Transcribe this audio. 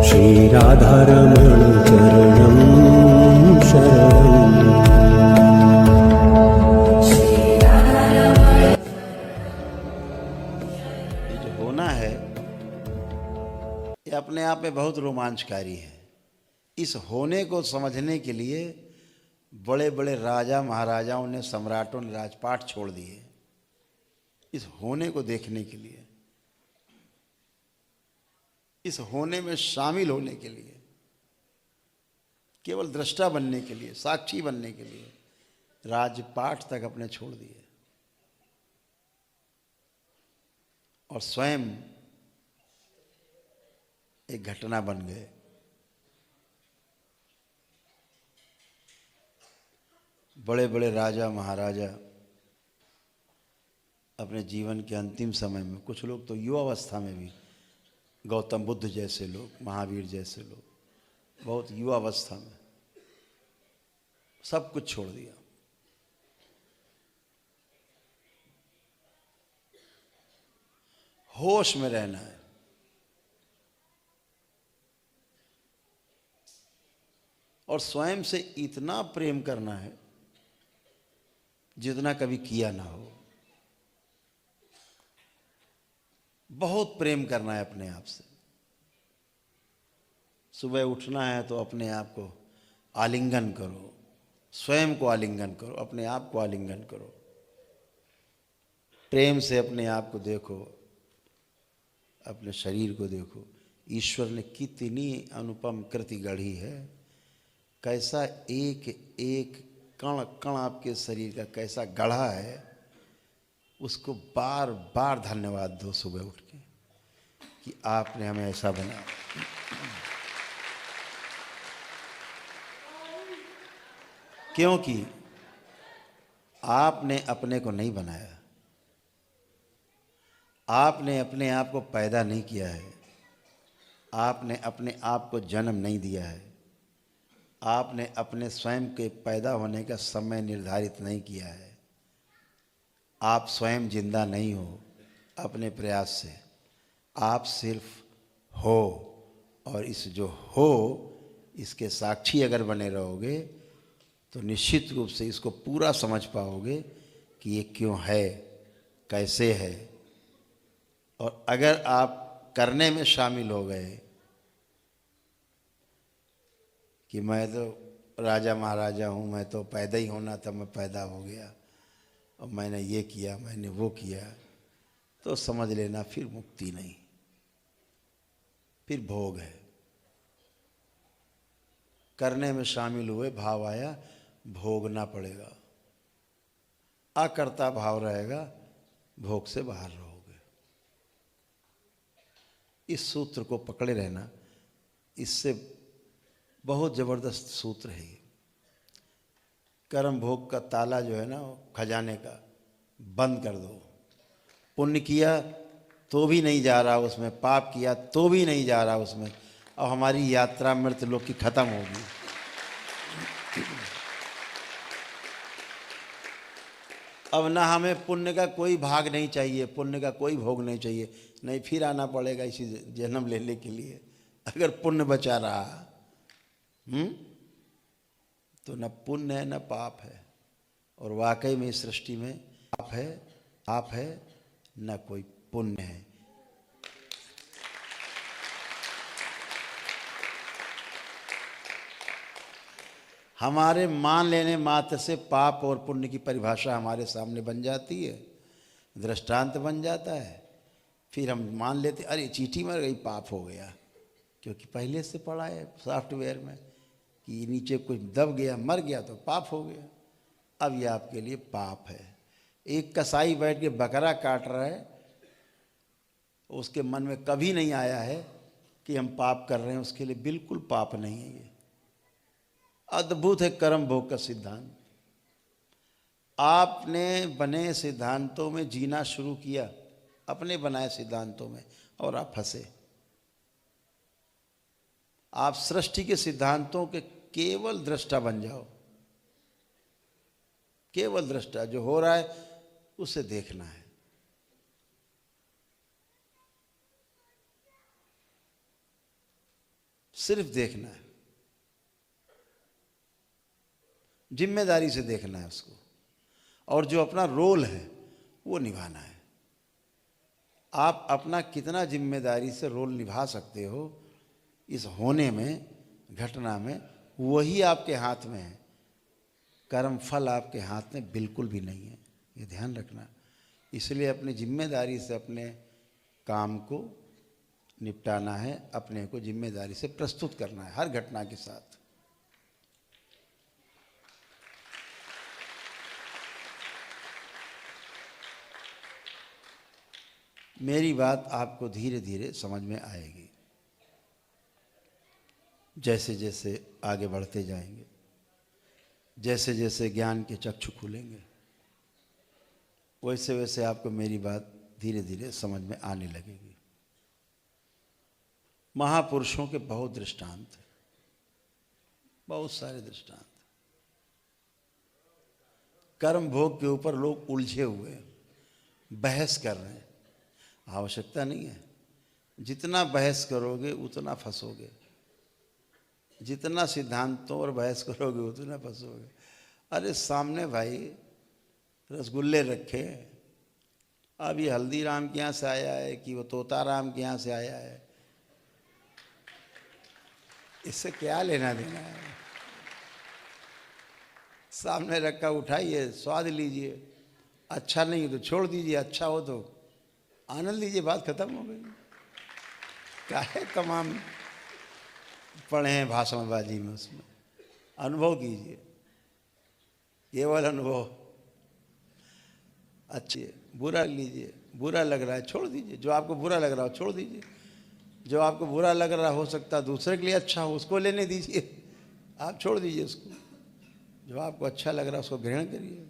श्री राधारमण चरणं शरणं। ये जो होना है ये अपने आप में बहुत रोमांचकारी है। इस होने को समझने के लिए बड़े बड़े राजा महाराजाओं ने, सम्राटों ने राजपाट छोड़ दिए इस होने को देखने के लिए, इस होने में शामिल होने के लिए, केवल दृष्टा बनने के लिए, साक्षी बनने के लिए राजपाट तक अपने छोड़ दिए और स्वयं एक घटना बन गए। बड़े बड़े राजा महाराजा अपने जीवन के अंतिम समय में, कुछ लोग तो युवावस्था में भी, गौतम बुद्ध जैसे लोग, महावीर जैसे लोग, बहुत युवावस्था में सब कुछ छोड़ दिया। होश में रहना है। और स्वयं से इतना प्रेम करना है जितना कभी किया ना हो। बहुत प्रेम करना है अपने आप से। सुबह उठना है तो अपने आप को आलिंगन करो, स्वयं को आलिंगन करो, अपने आप को आलिंगन करो, प्रेम से अपने आप को देखो, अपने शरीर को देखो। ईश्वर ने कितनी अनुपम कृति गढ़ी है, कैसा एक एक कण कण आपके शरीर का कैसा गढ़ा है, उसको बार बार धन्यवाद दो सुबह उठ के कि आपने हमें ऐसा बनाया। क्योंकि आपने अपने को नहीं बनाया, आपने अपने आप को पैदा नहीं किया है, आपने अपने आप को जन्म नहीं दिया है, आपने अपने स्वयं के पैदा होने का समय निर्धारित नहीं किया है। आप स्वयं जिंदा नहीं हो अपने प्रयास से, आप सिर्फ हो। और इस जो हो इसके साक्षी अगर बने रहोगे तो निश्चित रूप से इसको पूरा समझ पाओगे कि ये क्यों है, कैसे है। और अगर आप करने में शामिल हो गए कि मैं तो राजा महाराजा हूँ, मैं तो पैदा ही होना था, मैं पैदा हो गया और मैंने ये किया, मैंने वो किया, तो समझ लेना फिर मुक्ति नहीं, फिर भोग है। करने में शामिल हुए, भाव आया, भोगना पड़ेगा। अकर्ता भाव रहेगा, भोग से बाहर रहोगे। इस सूत्र को पकड़े रहना, इससे बहुत जबरदस्त सूत्र है ये। कर्म भोग का ताला जो है ना, खजाने का, बंद कर दो। पुण्य किया तो भी नहीं जा रहा उसमें, पाप किया तो भी नहीं जा रहा उसमें, अब हमारी यात्रा मृत लोक की खत्म होगी। अब ना हमें पुण्य का कोई भाग नहीं चाहिए, पुण्य का कोई भोग नहीं चाहिए, नहीं फिर आना पड़ेगा इसी जन्म लेने के लिए। अगर पुण्य बचा रहा तो न पुण्य है न पाप है। और वाकई में इस सृष्टि में पाप है न कोई पुण्य है। हमारे मान लेने मात्र से पाप और पुण्य की परिभाषा हमारे सामने बन जाती है, दृष्टांत बन जाता है। फिर हम मान लेते, अरे चींटी मर गई, पाप हो गया, क्योंकि पहले से पढ़ा है सॉफ्टवेयर में कि नीचे कुछ दब गया, मर गया तो पाप हो गया। अब ये आपके लिए पाप है। एक कसाई बैठ के बकरा काट रहा है, उसके मन में कभी नहीं आया है कि हम पाप कर रहे हैं, उसके लिए बिल्कुल पाप नहीं है। ये अद्भुत है कर्म भोग का सिद्धांत। आपने बने सिद्धांतों में जीना शुरू किया, अपने बनाए सिद्धांतों में, और आप फंसे। आप सृष्टि के सिद्धांतों के केवल दृष्टा बन जाओ। केवल दृष्टा, जो हो रहा है उसे देखना है। सिर्फ देखना है, जिम्मेदारी से देखना है उसको, और जो अपना रोल है वो निभाना है। आप अपना कितना जिम्मेदारी से रोल निभा सकते हो इस होने में, घटना में, वही आपके हाथ में है। कर्म फल आपके हाथ में बिल्कुल भी नहीं है, ये ध्यान रखना। इसलिए अपनी जिम्मेदारी से अपने काम को निपटाना है, अपने को जिम्मेदारी से प्रस्तुत करना है हर घटना के साथ। मेरी बात आपको धीरे धीरे समझ में आएगी, जैसे जैसे आगे बढ़ते जाएंगे, जैसे जैसे ज्ञान के चक्षु खुलेंगे, वैसे वैसे आपको मेरी बात धीरे धीरे समझ में आने लगेगी। महापुरुषों के बहुत दृष्टांत हैं, बहुत सारे दृष्टांत। कर्म भोग के ऊपर लोग उलझे हुए हैं, बहस कर रहे हैं। आवश्यकता नहीं है, जितना बहस करोगे उतना फंसोगे, जितना सिद्धांतों और बहस करोगे उतना फंसोगे। अरे सामने भाई रसगुल्ले रखे, अब ये हल्दीराम के यहाँ से आया है कि वो तोताराम के यहाँ से आया है, इससे क्या लेना देना है। सामने रखा, उठाइए, स्वाद लीजिए, अच्छा नहीं हो तो छोड़ दीजिए, अच्छा हो तो आनंद लीजिए, बात खत्म हो गई। क्या है तमाम पढ़े हैं भाषणबाजी में, उसमें अनुभव कीजिए, केवल अनुभव। अच्छी है, बुरा लीजिए, बुरा लग रहा है छोड़ दीजिए, जो आपको बुरा लग रहा हो छोड़ दीजिए, जो आपको बुरा लग रहा हो सकता है दूसरे के लिए अच्छा हो, उसको लेने दीजिए, आप छोड़ दीजिए उसको। जो आपको अच्छा लग रहा है उसको ग्रहण करिए।